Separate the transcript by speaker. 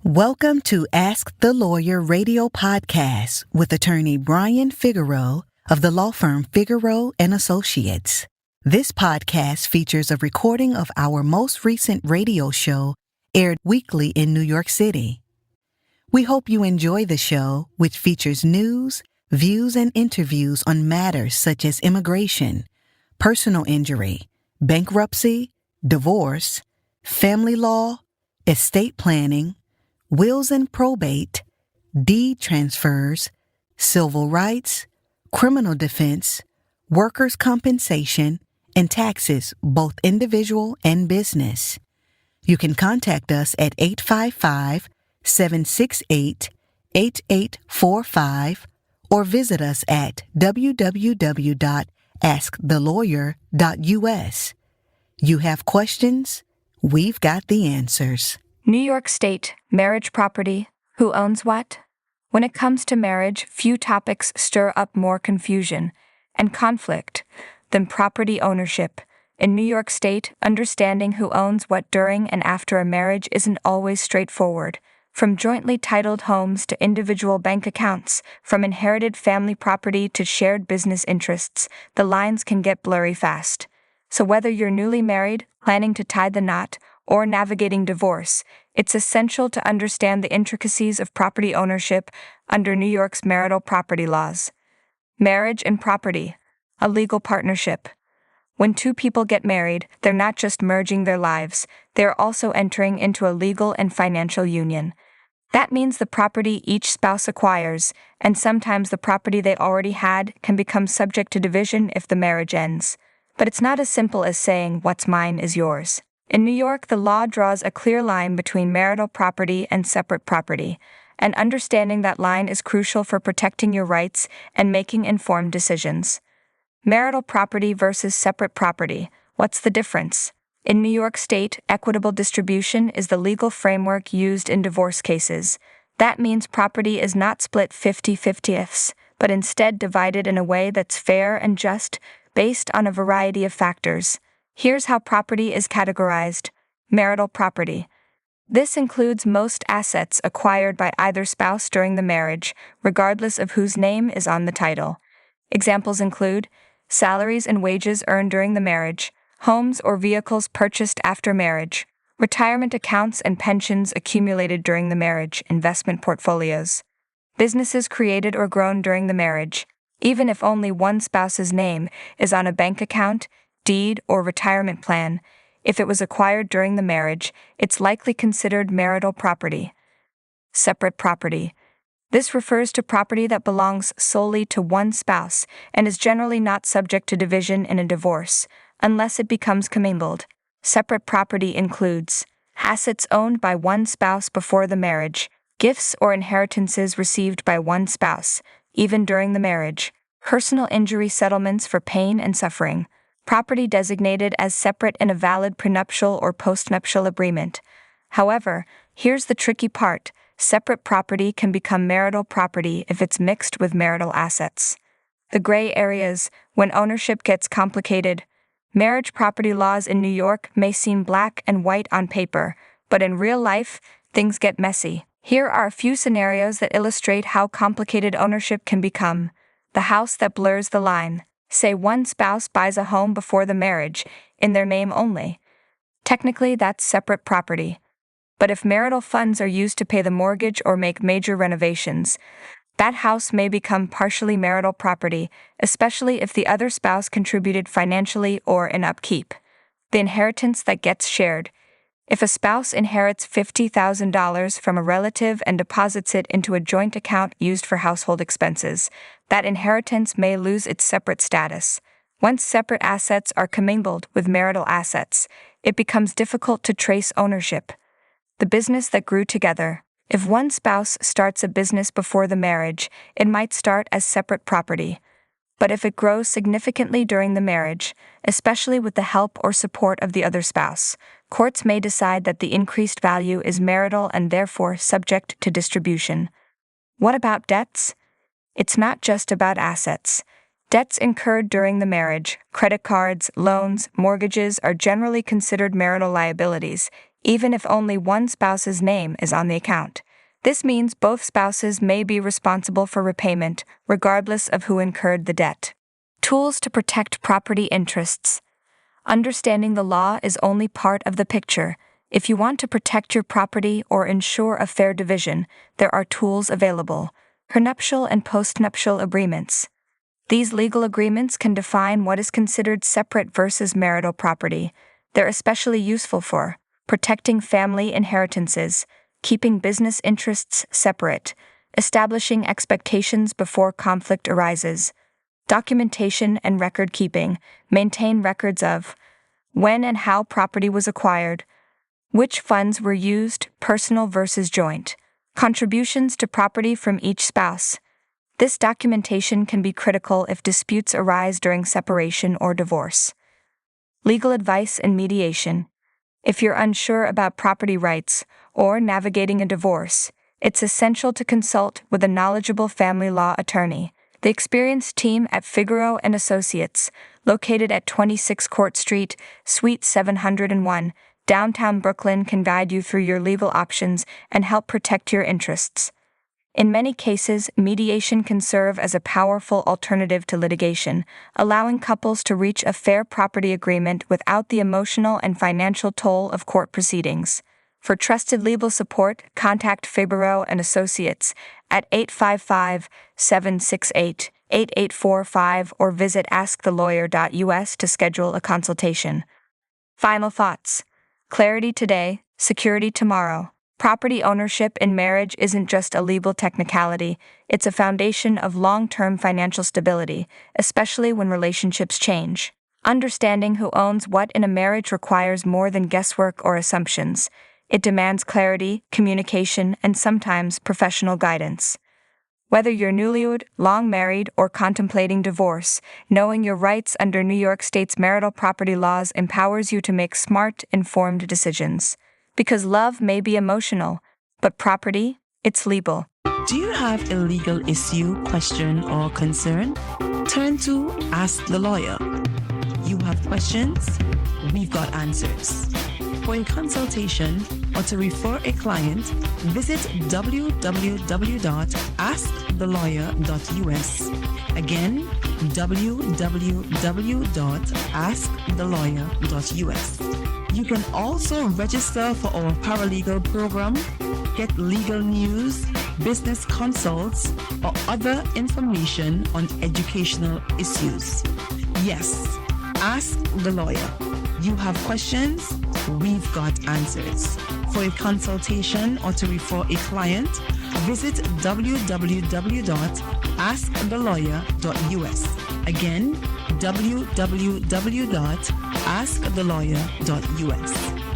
Speaker 1: Welcome to Ask the Lawyer radio podcast with attorney Brian Figueroa of the law firm Figueroa and Associates. This podcast features a recording of our most recent radio show aired weekly in New York City. We hope you enjoy the show, which features news, views, and interviews on matters such as immigration, personal injury, bankruptcy, divorce, family law, estate planning, wills and probate, deed transfers, civil rights, criminal defense, workers' compensation, and taxes, both individual and business. You can contact us at 855-768-8845 or visit us at www.askthelawyer.us. You have questions? We've got the answers.
Speaker 2: New York State, marriage property, who owns what? When it comes to marriage, few topics stir up more confusion and conflict than property ownership. In New York State, understanding who owns what during and after a marriage isn't always straightforward. From jointly titled homes to individual bank accounts, from inherited family property to shared business interests, the lines can get blurry fast. So whether you're newly married, planning to tie the knot, or navigating divorce, it's essential to understand the intricacies of property ownership under New York's marital property laws. Marriage and property, a legal partnership. When two people get married, they're not just merging their lives, they're also entering into a legal and financial union. That means the property each spouse acquires, and sometimes the property they already had, can become subject to division if the marriage ends. But it's not as simple as saying, "What's mine is yours." In New York, the law draws a clear line between marital property and separate property, and understanding that line is crucial for protecting your rights and making informed decisions. Marital property versus separate property. What's the difference? In New York State, equitable distribution is the legal framework used in divorce cases. That means property is not split 50-50, but instead divided in a way that's fair and just, based on a variety of factors. Here's how property is categorized. Marital property. This includes most assets acquired by either spouse during the marriage, regardless of whose name is on the title. Examples include salaries and wages earned during the marriage, homes or vehicles purchased after marriage, retirement accounts and pensions accumulated during the marriage, investment portfolios, businesses created or grown during the marriage, even if only one spouse's name is on a bank account, deed, or retirement plan. If it was acquired during the marriage, it's likely considered marital property. Separate property. This refers to property that belongs solely to one spouse and is generally not subject to division in a divorce, unless it becomes commingled. Separate property includes assets owned by one spouse before the marriage, gifts or inheritances received by one spouse, even during the marriage, personal injury settlements for pain and suffering, property designated as separate in a valid prenuptial or postnuptial agreement. However, here's the tricky part. Separate property can become marital property if it's mixed with marital assets. The gray areas, when ownership gets complicated. Marriage property laws in New York may seem black and white on paper, but in real life, things get messy. Here are a few scenarios that illustrate how complicated ownership can become. The house that blurs the line. Say one spouse buys a home before the marriage, in their name only. Technically, that's separate property. But if marital funds are used to pay the mortgage or make major renovations, that house may become partially marital property, especially if the other spouse contributed financially or in upkeep. The inheritance that gets shared. If a spouse inherits $50,000 from a relative and deposits it into a joint account used for household expenses, that inheritance may lose its separate status. Once separate assets are commingled with marital assets, it becomes difficult to trace ownership. The business that grew together. If one spouse starts a business before the marriage, it might start as separate property. But if it grows significantly during the marriage, especially with the help or support of the other spouse, courts may decide that the increased value is marital and therefore subject to distribution. What about debts? It's not just about assets. Debts incurred during the marriage, credit cards, loans, mortgages are generally considered marital liabilities, even if only one spouse's name is on the account. This means both spouses may be responsible for repayment, regardless of who incurred the debt. Tools to protect property interests. Understanding the law is only part of the picture. If you want to protect your property or ensure a fair division, there are tools available. Prenuptial and postnuptial agreements. These legal agreements can define what is considered separate versus marital property. They're especially useful for protecting family inheritances, keeping business interests separate, establishing expectations before conflict arises, documentation and record keeping, maintain records of when and how property was acquired, which funds were used, personal versus joint, contributions to property from each spouse. This documentation can be critical if disputes arise during separation or divorce. Legal advice and mediation. If you're unsure about property rights or navigating a divorce, it's essential to consult with a knowledgeable family law attorney. The experienced team at Figueroa & Associates, located at 26 Court Street, Suite 701, downtown Brooklyn, can guide you through your legal options and help protect your interests. In many cases, mediation can serve as a powerful alternative to litigation, allowing couples to reach a fair property agreement without the emotional and financial toll of court proceedings. For trusted legal support, contact Figueroa & Associates at 855-768-8845 or visit askthelawyer.us to schedule a consultation. Final thoughts. Clarity today, security tomorrow. Property ownership in marriage isn't just a legal technicality, it's a foundation of long-term financial stability, especially when relationships change. Understanding who owns what in a marriage requires more than guesswork or assumptions. It demands clarity, communication, and sometimes professional guidance. Whether you're newlywed, long married, or contemplating divorce, knowing your rights under New York State's marital property laws empowers you to make smart, informed decisions. Because love may be emotional, but property, it's legal.
Speaker 3: Do you have a legal issue, question, or concern? Turn to Ask the Lawyer. You have questions? We've got answers. For a consultation or to refer a client, visit www.askthelawyer.us. Again, www.askthelawyer.us. You can also register for our paralegal program, get legal news, business consults, or other information on educational issues. Yes, Ask the Lawyer. You have questions? We've got answers. For a consultation or to refer a client, visit www.askthelawyer.us. Again, www.askthelawyer.us.